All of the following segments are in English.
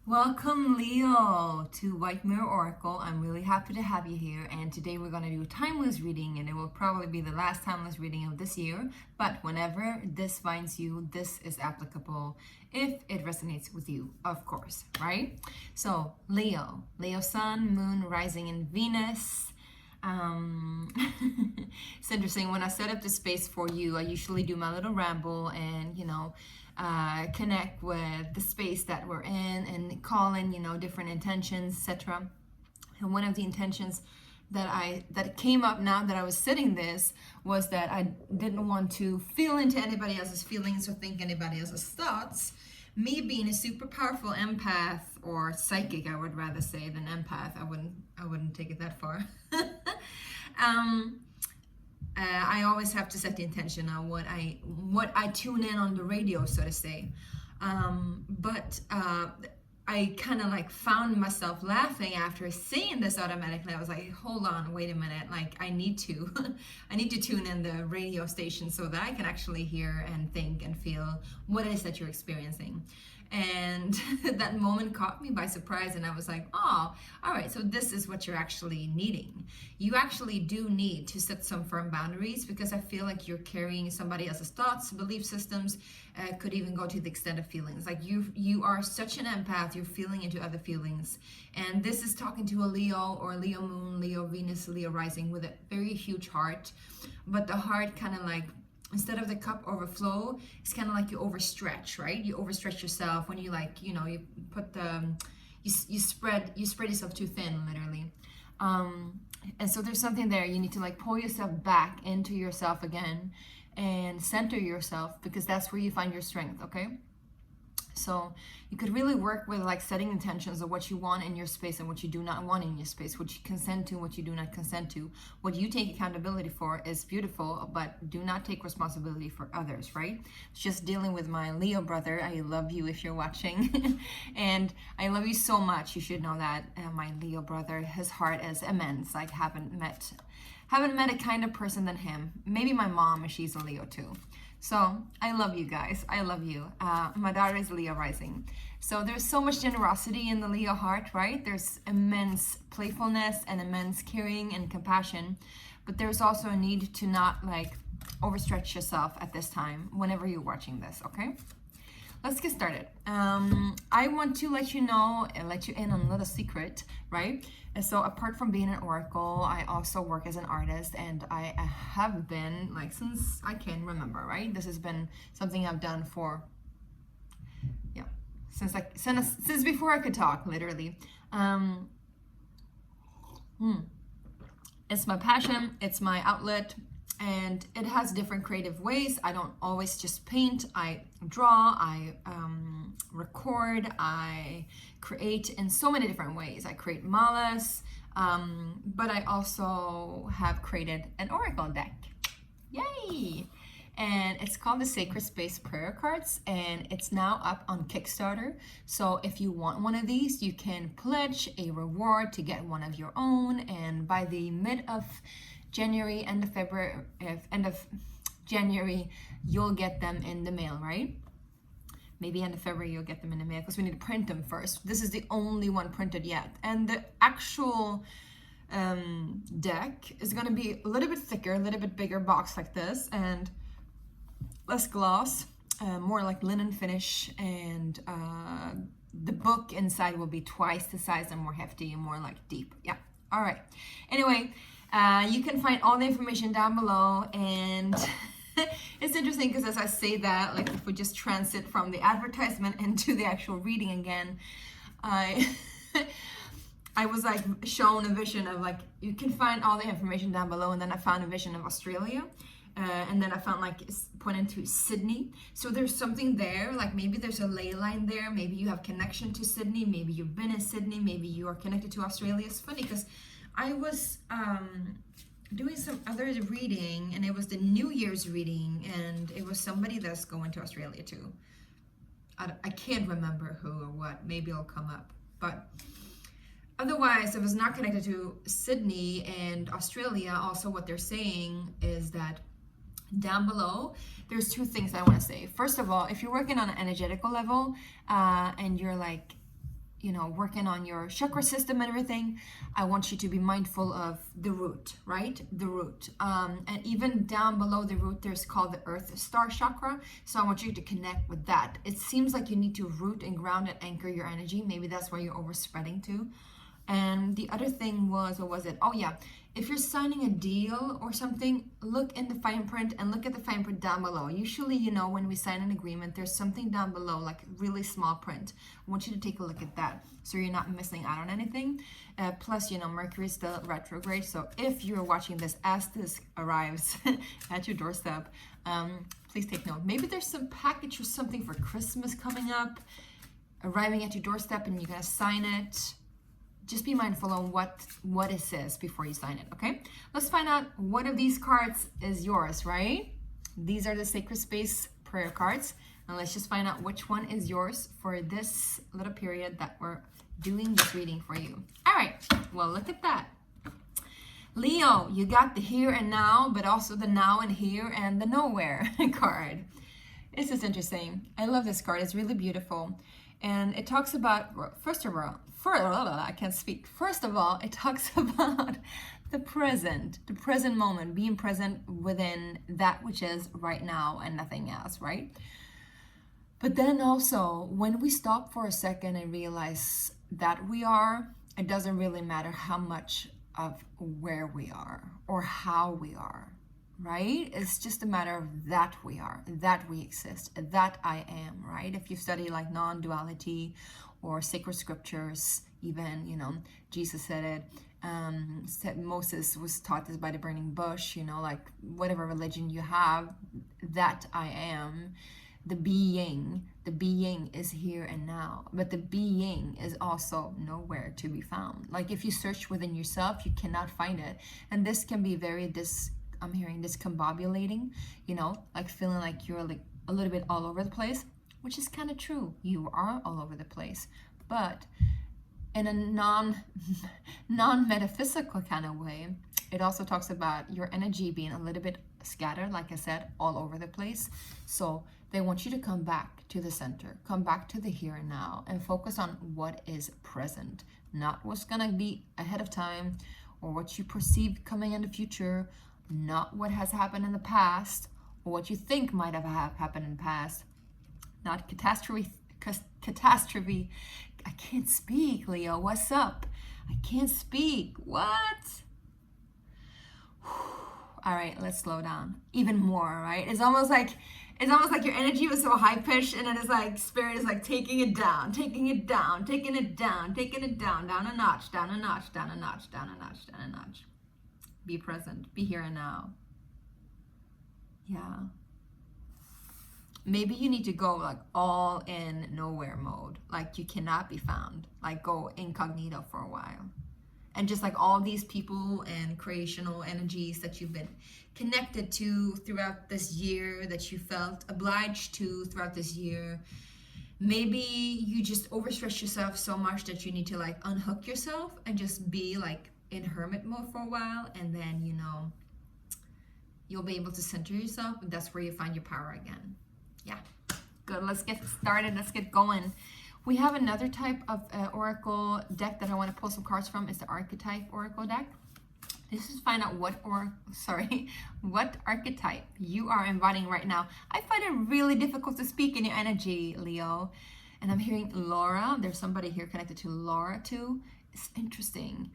Welcome, Leo, to White Mirror Oracle. I'm really happy to have you here, and today we're going to do a timeless reading, and it will probably be the last timeless reading of this year, but whenever this finds you, this is applicable if it resonates with you, of course, right? So, Leo Sun, Moon, Rising in Venus. It's interesting, when I set up the space for you, I usually do my little ramble and, connect with the space that we're in and call in, different intentions, etc. And one of the intentions that came up now that I was sitting this was that I didn't want to feel into anybody else's feelings or think anybody else's thoughts. Me being a super powerful empath or psychic, I would rather say, than empath. I wouldn't take it that far. I always have to set the intention on what I tune in on the radio, so to say. But I kind of like found myself laughing after saying this automatically. I was like, hold on, wait a minute. Like I need to tune in the radio station so that I can actually hear and think and feel what it is that you're experiencing. And that moment caught me by surprise, and I was like, oh, all right, so this is what you're actually needing. You actually do need to set some firm boundaries, because I feel like you're carrying somebody else's thoughts, belief systems, could even go to the extent of feelings. Like you are such an empath, you're feeling into other feelings. And this is talking to a Leo or Leo Moon, Leo Venus, Leo Rising with a very huge heart. But the heart kind of like, instead of the cup overflow, it's kind of like you overstretch, right? You overstretch yourself when you you put you spread yourself too thin, literally. And so there's something there. You need to like pull yourself back into yourself again and center yourself, because that's where you find your strength, okay? So you could really work with like setting intentions of what you want in your space and what you do not want in your space, what you consent to, what you do not consent to. What you take accountability for is beautiful, but do not take responsibility for others, right? It's just dealing with my Leo brother. I love you if you're watching. And I love you so much. You should know that. My Leo brother, his heart is immense. Like haven't met a kinder person than him. Maybe my mom, she's a Leo too. So I love you guys. I love you. My daughter is Leo rising. So there's so much generosity in the Leo heart, right? There's immense playfulness and immense caring and compassion. But there's also a need to not like overstretch yourself at this time whenever you're watching this, okay? Let's get started. I want to let you know and let you in on a little secret, right? And so apart from being an oracle, I also work as an artist, and I have been like since I can remember, right? This has been something I've done for, yeah, since before I could talk, literally. It's my passion, it's my outlet. And it has different creative ways. I don't always just paint. I draw, I record, I create in so many different ways. I create malas, but I also have created an oracle deck. Yay! And it's called the Sacred Space Prayer Cards, and it's now up on Kickstarter. So if you want one of these, you can pledge a reward to get one of your own, and by the mid of January, end of January, you'll get them in the mail, right? Maybe end of February you'll get them in the mail, because we need to print them first. This is the only one printed yet. And the actual deck is gonna be a little bit thicker, a little bit bigger box like this, and less gloss, more like linen finish, and the book inside will be twice the size and more hefty and more like deep. Yeah, all right. Anyway, you can find all the information down below, and it's interesting because as I say that, like if we just transit from the advertisement into the actual reading again, I was like shown a vision of like, you can find all the information down below, and then I found a vision of Australia, and then I found like it's pointing to Sydney. So there's something there, like maybe there's a ley line there, maybe you have connection to Sydney, maybe you've been in Sydney, maybe you are connected to Australia. It's funny because I was doing some other reading, and it was the New Year's reading, and it was somebody that's going to Australia too. I can't remember who or what. Maybe it'll come up. But otherwise, it was not connected to Sydney and Australia. Also, what they're saying is that down below, there's two things I want to say. First of all, if you're working on an energetical level and you're like you know, working on your chakra system and everything, I want you to be mindful of the root, right? The root. And even down below the root, there's called the Earth Star chakra. So I want you to connect with that. It seems like you need to root and ground and anchor your energy. Maybe that's where you're overspreading to. And the other thing was, what was it? Oh yeah, if you're signing a deal or something, look in the fine print and look at the fine print down below. Usually, you know, when we sign an agreement, there's something down below, like really small print. I want you to take a look at that so you're not missing out on anything. Plus, you know, Mercury is still retrograde. So if you're watching this as this arrives at your doorstep, please take note. Maybe there's some package or something for Christmas coming up, arriving at your doorstep, and you're going to sign it. Just be mindful on what it says before you sign it, okay? Let's find out what of these cards is yours, right? These are the Sacred Space prayer cards. And let's just find out which one is yours for this little period that we're doing this reading for you. All right, well, look at that. Leo, you got the here and now, but also the now and here and the nowhere card. This is interesting. I love this card. It's really beautiful. And it talks about, first of all, I can't speak. First of all, it talks about the present moment, being present within that which is right now and nothing else, right? But then also, when we stop for a second and realize that we are, it doesn't really matter how much of where we are or how we are, right? It's just a matter of that we are, that we exist, that I am, right? If you study like non-duality or sacred scriptures, even, you know, Jesus said it, said Moses was taught this by the burning bush, you know, like whatever religion you have, that I am, the being is here and now, but the being is also nowhere to be found. Like if you search within yourself, you cannot find it. And this can be very I'm hearing discombobulating, you know, like feeling like you're like a little bit all over the place, which is kind of true. You are all over the place, but in a non-metaphysical kind of way, it also talks about your energy being a little bit scattered, like I said, all over the place. So they want you to come back to the center, come back to the here and now, and focus on what is present, not what's gonna be ahead of time or what you perceive coming in the future, not what has happened in the past or what you think might have happened in the past, not catastrophe. I can't speak, Leo. What's up? I can't speak. What? All right, let's slow down even more, right? It's almost like your energy was so high pitched, and then it's like spirit is like taking it down, down a notch, down a notch. Be present, be here and now. Yeah. Maybe you need to go like all in nowhere mode, like you cannot be found, like go incognito for a while. And just like all these people and creational energies that you've been connected to throughout this year, that you felt obliged to throughout this year, maybe you just overstretch yourself so much that you need to like unhook yourself and just be like in hermit mode for a while, and then, you know, you'll be able to center yourself, and that's where you find your power again. Yeah, good. Let's get started. Let's get going. We have another type of oracle deck that I want to pull some cards from. It's the archetype oracle deck. This is find out what archetype you are embodying right now. I find it really difficult to speak in your energy, Leo. And I'm hearing Laura. There's somebody here connected to Laura too. It's interesting.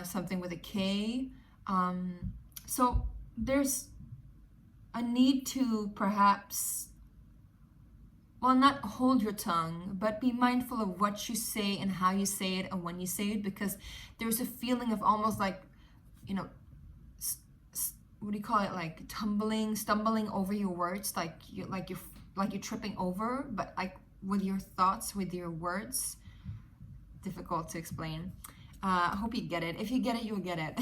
Something with a K. So there's a need to perhaps, well, not hold your tongue, but be mindful of what you say and how you say it and when you say it, because there's a feeling of almost like, you know, what do you call it? Like stumbling over your words, like you're tripping over, but like with your thoughts, with your words. Difficult to explain. I hope you get it. If you get it, you'll get it.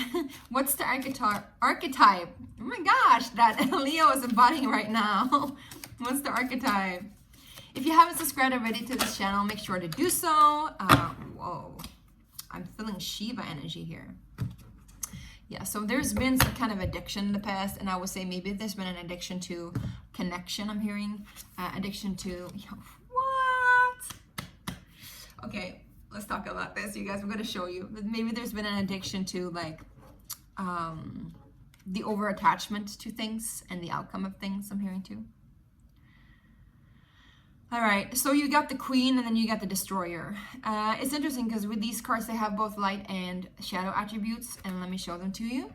What's the archetype? Oh my gosh, that Leo is embodying right now. What's the archetype? If you haven't subscribed already to this channel, make sure to do so. Whoa, I'm feeling Shiva energy here. Yeah, so there's been some kind of addiction in the past, and I would say maybe there's been an addiction to connection. I'm hearing addiction to, what? Okay, let's talk about this, you guys. I'm going to show you. Maybe there's been an addiction to like the over attachment to things and the outcome of things, I'm hearing too. All right, so you got the Queen and then you got the Destroyer. It's interesting because with these cards, they have both light and shadow attributes, and let me show them to you.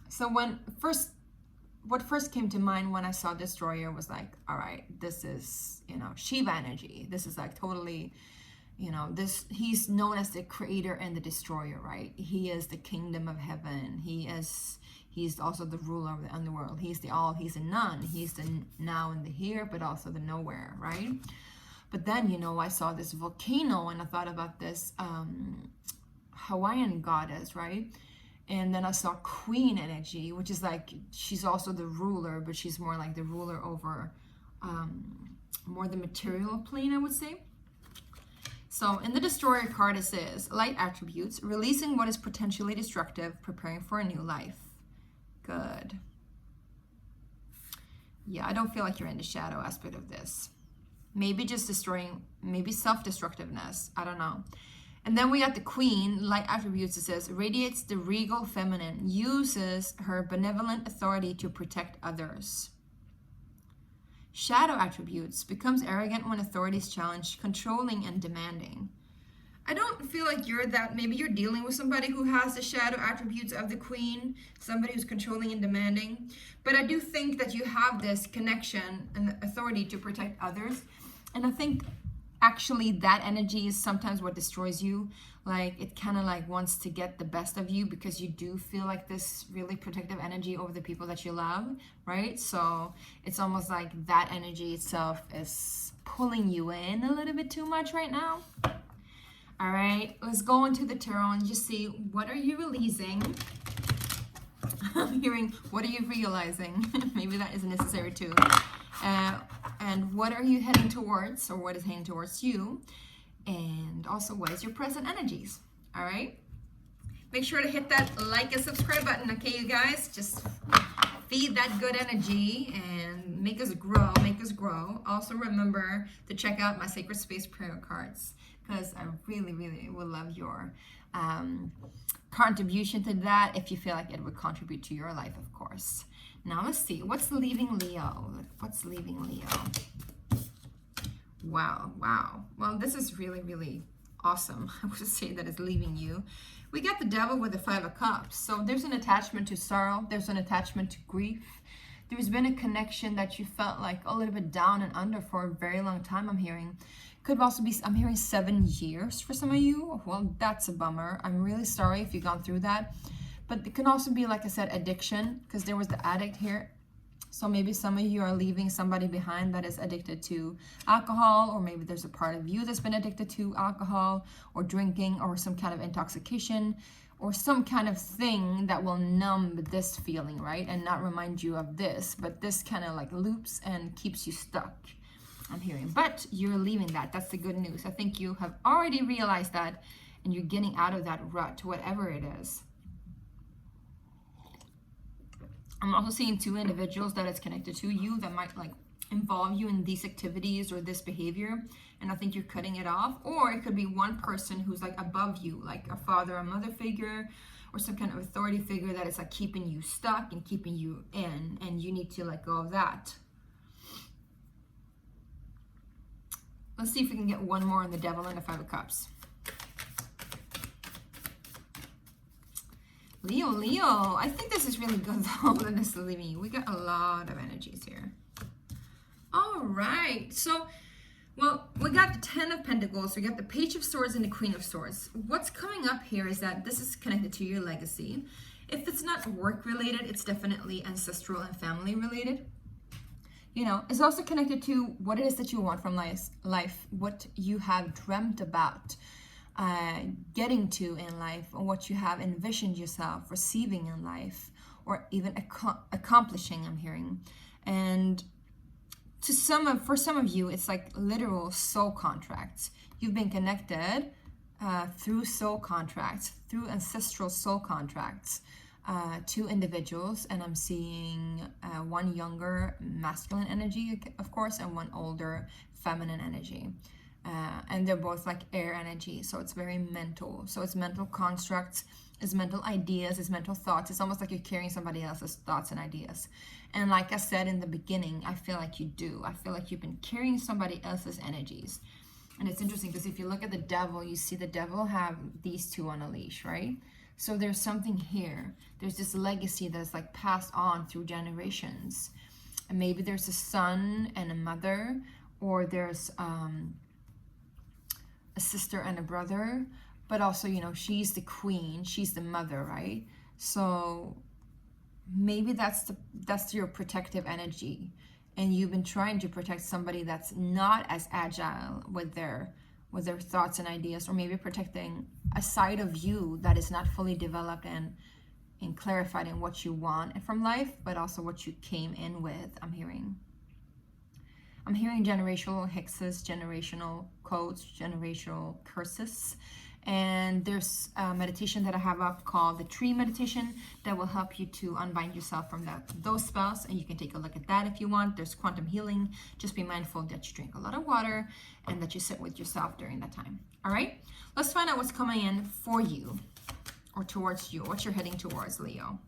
So what first came to mind when I saw Destroyer was like, all right, this is, you know, Shiva energy. This is like totally, you know, he's known as the creator and the destroyer, right? He is the kingdom of heaven. He's also the ruler of the underworld. He's the all, he's the none. He's the now and the here, but also the nowhere, right? But then, you know, I saw this volcano and I thought about this Hawaiian goddess, right? And then I saw Queen energy, which is like, she's also the ruler, but she's more like the ruler over more the material plane, I would say. So in the Destroyer card, it says, light attributes, releasing what is potentially destructive, preparing for a new life. Good. Yeah, I don't feel like you're in the shadow aspect of this. Maybe just destroying, maybe self-destructiveness. I don't know. And then we got the Queen, light attributes. It says, radiates the regal feminine, uses her benevolent authority to protect others. Shadow attributes, becomes arrogant when authority is challenged, controlling and demanding. I don't feel like you're that. Maybe you're dealing with somebody who has the shadow attributes of the Queen, somebody who's controlling and demanding. But I do think that you have this connection and authority to protect others. And I think actually that energy is sometimes what destroys you. Like it kind of like wants to get the best of you because you do feel like this really protective energy over the people that you love, right? So it's almost like that energy itself is pulling you in a little bit too much right now. All right, let's go into the tarot and just see, what are you releasing? I'm hearing, what are you realizing? Maybe that is necessary too. And what are you heading towards, or what is heading towards you? And also, what is your present energies? All right, make sure to hit that like and subscribe button, okay, you guys? Just feed that good energy and make us grow, make us grow. Also remember to check out my Sacred Space prayer cards, because I really, really would love your contribution to that if you feel like it would contribute to your life, of course. Now let's see, what's leaving Leo? What's leaving Leo? Wow, wow. Well, this is really, really awesome. I would say that it's leaving you. We got the Devil with the 5 of Cups. So there's an attachment to sorrow. There's an attachment to grief. There's been a connection that you felt like a little bit down and under for a very long time, I'm hearing. Could also be, I'm hearing 7 years for some of you. Well, that's a bummer. I'm really sorry if you've gone through that. But it can also be, like I said, addiction, because there was the addict here. So maybe some of you are leaving somebody behind that is addicted to alcohol, or maybe there's a part of you that's been addicted to alcohol or drinking or some kind of intoxication or some kind of thing that will numb this feeling, right? And not remind you of this, but this kind of like loops and keeps you stuck, I'm hearing. But you're leaving that. That's the good news. I think you have already realized that and you're getting out of that rut, whatever it is. I'm also seeing 2 individuals that it's connected to you that might like involve you in these activities or this behavior, and I think you're cutting it off. Or it could be one person who's like above you, like a father or mother figure or some kind of authority figure that is like keeping you stuck and keeping you in, and you need to let go of that. Let's see if we can get one more on the Devil and the 5 of Cups. Leo, I think this is really good though, that this is leaving you. We got a lot of energies here. All right, so, well, we got the 10 of Pentacles, we got the Page of Swords and the Queen of Swords. What's coming up here is that this is connected to your legacy. If it's not work related, it's definitely ancestral and family related. You know, it's also connected to what it is that you want from life, what you have dreamt about getting to in life, or what you have envisioned yourself receiving in life, or even accomplishing, I'm hearing. And for some of you, it's like literal soul contracts. You've been connected through soul contracts, through ancestral soul contracts, to individuals, and I'm seeing one younger masculine energy, of course, and one older feminine energy. And they're both like air energy, so it's very mental. So it's mental constructs, it's mental ideas, it's mental thoughts. It's almost like you're carrying somebody else's thoughts and ideas. And like I said in the beginning, I feel like you do. I feel like you've been carrying somebody else's energies. And it's interesting because if you look at the devil, you see the devil have these two on a leash, right? So there's something here. There's this legacy that's like passed on through generations. And maybe there's a son and a mother, or there's a sister and a brother, but also, you know, she's the queen, she's the mother, right? So maybe that's your protective energy, and you've been trying to protect somebody that's not as agile with their thoughts and ideas, or maybe protecting a side of you that is not fully developed and clarified in what you want from life, but also what you came in with. I'm hearing generational hexes, generational codes, generational curses. And there's a meditation that I have up called the tree meditation that will help you to unbind yourself from those spells. And you can take a look at that if you want. There's quantum healing. Just be mindful that you drink a lot of water and that you sit with yourself during that time. All right, let's find out what's coming in for you or towards you, what you're heading towards, Leo.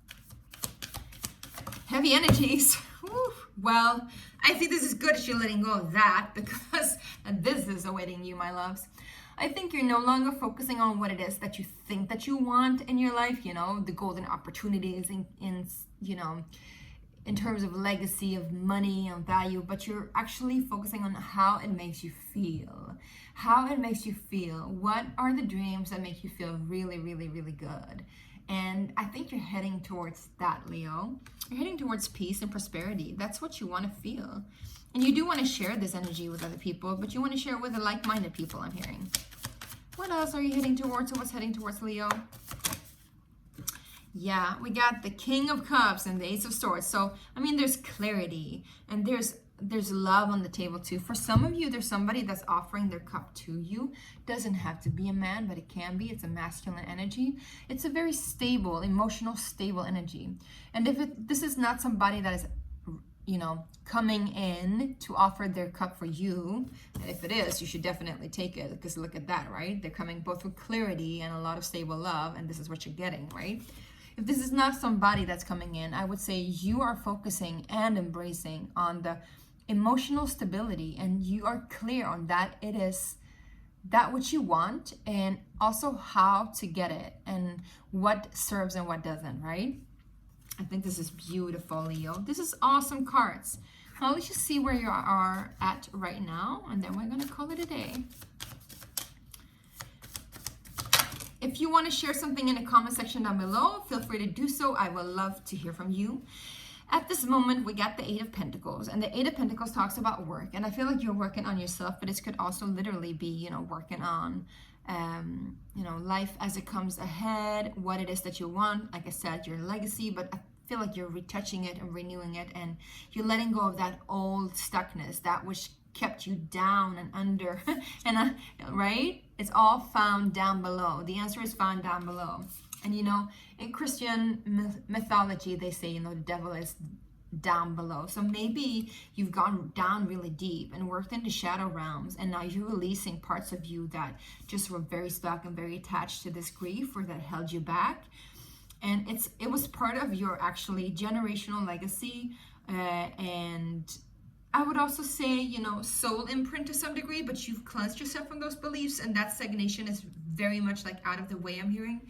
Heavy energies. Woo. Well, I think this is good if you're letting go of that, because this is awaiting you, my loves. I think you're no longer focusing on what it is that you think that you want in your life, you know, the golden opportunities in you know, in terms of legacy, of money, and value, but you're actually focusing on how it makes you feel. How it makes you feel. What are the dreams that make you feel really, really, really good? And I think you're heading towards that, Leo. You're heading towards peace and prosperity. That's what you want to feel. And you do want to share this energy with other people, but you want to share it with the like-minded people, I'm hearing. What else are you heading towards, or what's heading towards, Leo? Yeah, we got the King of Cups and the Ace of Swords. So, I mean, there's clarity, and there's love on the table too. For some of you, there's somebody that's offering their cup to you. Doesn't have to be a man, but it can be. It's a masculine energy. It's a very stable, emotional, stable energy. And if this is not somebody that is, you know, coming in to offer their cup for you, and if it is, you should definitely take it, because look at that, right? They're coming both with clarity and a lot of stable love, and this is what you're getting, right? If this is not somebody that's coming in, I would say you are focusing and embracing on the emotional stability, and you are clear on that it is that what you want, and also how to get it, and what serves and what doesn't, right? I think this is beautiful, Leo. This is awesome cards. Now let's just see where you are at right now, and then we're going to call it a day. If you want to share something in the comment section down below, feel free to do so. I would love to hear from you. At this moment, we got the Eight of Pentacles, and the Eight of Pentacles talks about work, and I feel like you're working on yourself, but this could also literally be, you know, working on you know, life as it comes ahead, what it is that you want. Like I said, your legacy, but I feel like you're retouching it and renewing it, and you're letting go of that old stuckness, that which kept you down and under, and right? It's all found down below. The answer is found down below. And you know, in Christian mythology, they say, you know, the devil is down below. So maybe you've gone down really deep and worked in the shadow realms, and now you're releasing parts of you that just were very stuck and very attached to this grief, or that held you back. And it was part of your actually generational legacy, and I would also say, you know, soul imprint to some degree, but you've cleansed yourself from those beliefs, and that stagnation is very much like out of the way, I'm hearing.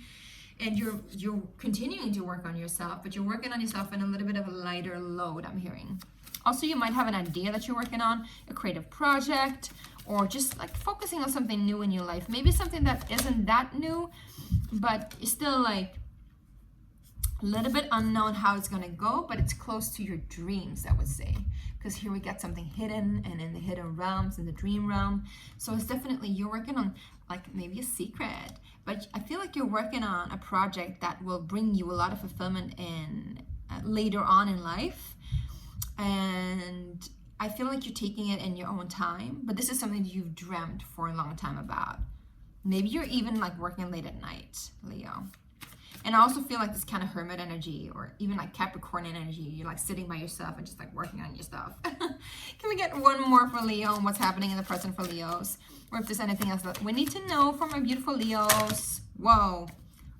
And you're continuing to work on yourself, but you're working on yourself in a little bit of a lighter load, I'm hearing. Also, you might have an idea that you're working on, a creative project, or just like focusing on something new in your life. Maybe something that isn't that new, but it's still like a little bit unknown how it's going to go, but it's close to your dreams, I would say. Because here we got something hidden, and in the hidden realms, in the dream realm. So it's definitely, you're working on like maybe a secret, but I feel like you're working on a project that will bring you a lot of fulfillment in later on in life. And I feel like you're taking it in your own time, but this is something that you've dreamt for a long time about. Maybe you're even like working late at night, Leo. And I also feel like this kind of hermit energy, or even like Capricorn energy. You're like sitting by yourself and just like working on your stuff. Can we get one more for Leo and what's happening in the present for Leos? Or if there's anything else that we need to know from our beautiful Leos. Whoa,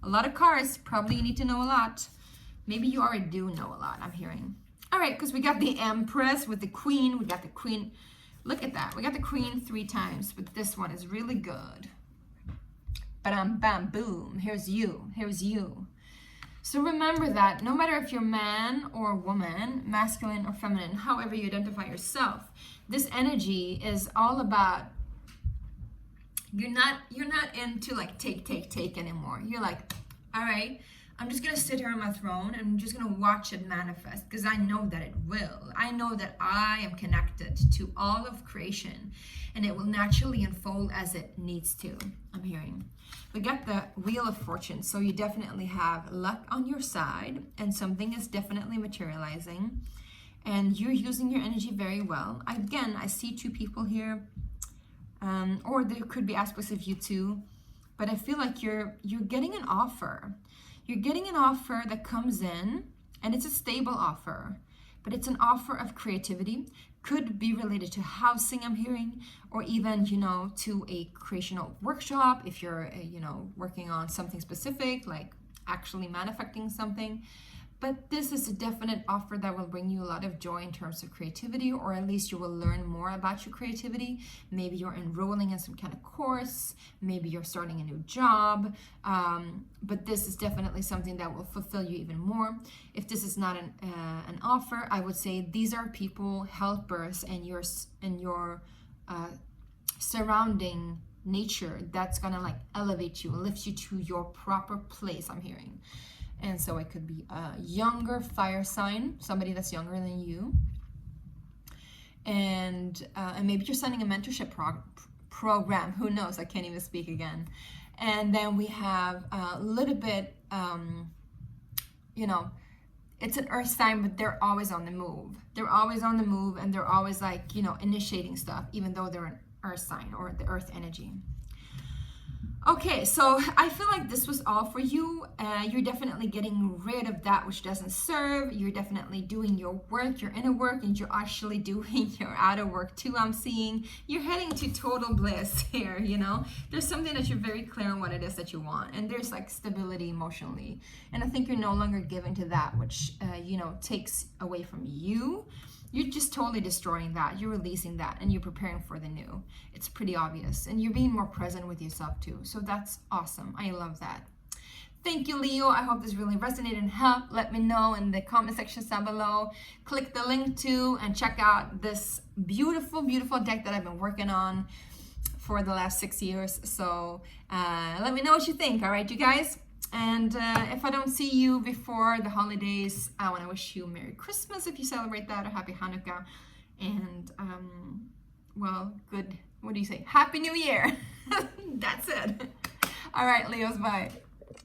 a lot of cards. Probably you need to know a lot. Maybe you already do know a lot, I'm hearing. All right, because we got the Empress with the Queen. We got the Queen. Look at that. We got the Queen 3 times, but this one is really good. Bam, bam, boom. Here's you. Here's you. So remember that no matter if you're man or woman, masculine or feminine, however you identify yourself, this energy is all about, you're not into like take anymore. You're like, all right, I'm just going to sit here on my throne and I'm just going to watch it manifest, because I know that it will. I know that I am connected to all of creation and it will naturally unfold as it needs to, I'm hearing. We got the Wheel of Fortune, so you definitely have luck on your side and something is definitely materializing and you're using your energy very well. Again, I see 2 people here, or there could be aspects of you too, but I feel like you're getting an offer. You're getting an offer that comes in, and it's a stable offer, but it's an offer of creativity. Could be related to housing, I'm hearing, or even, you know, to a creational workshop if you're, you know, working on something specific, like actually manifesting something. But this is a definite offer that will bring you a lot of joy in terms of creativity, or at least you will learn more about your creativity. Maybe you're enrolling in some kind of course, maybe you're starting a new job, but this is definitely something that will fulfill you even more. If this is not an offer, I would say these are people, helpers, and your surrounding nature that's gonna like elevate you, lift you to your proper place, I'm hearing. And so it could be a younger fire sign, somebody that's younger than you. And maybe you're sending a mentorship program. Who knows? I can't even speak again. And then we have a little bit, you know, it's an earth sign, but they're always on the move. They're always on the move and they're always like, you know, initiating stuff, even though they're an earth sign or the earth energy. Okay, so I feel like this was all for you. You're definitely getting rid of that which doesn't serve. You're definitely doing your work, your inner work, and you're actually doing your outer work too, I'm seeing. You're heading to total bliss here, you know. There's something that you're very clear on what it is that you want, and there's like stability emotionally. And I think you're no longer given to that which, you know, takes away from you. You're just totally destroying that. You're releasing that and you're preparing for the new. It's pretty obvious. And you're being more present with yourself too. So that's awesome. I love that. Thank you, Leo. I hope this really resonated and helped. Let me know in the comment section down below. Click the link too and check out this beautiful, beautiful deck that I've been working on for the last 6 years. So let me know what you think. All right, you guys? And if I don't see you before the holidays, I want to wish you Merry Christmas if you celebrate that, or Happy Hanukkah. And, well, good, what do you say? Happy New Year. That's it. All right, Leos, bye.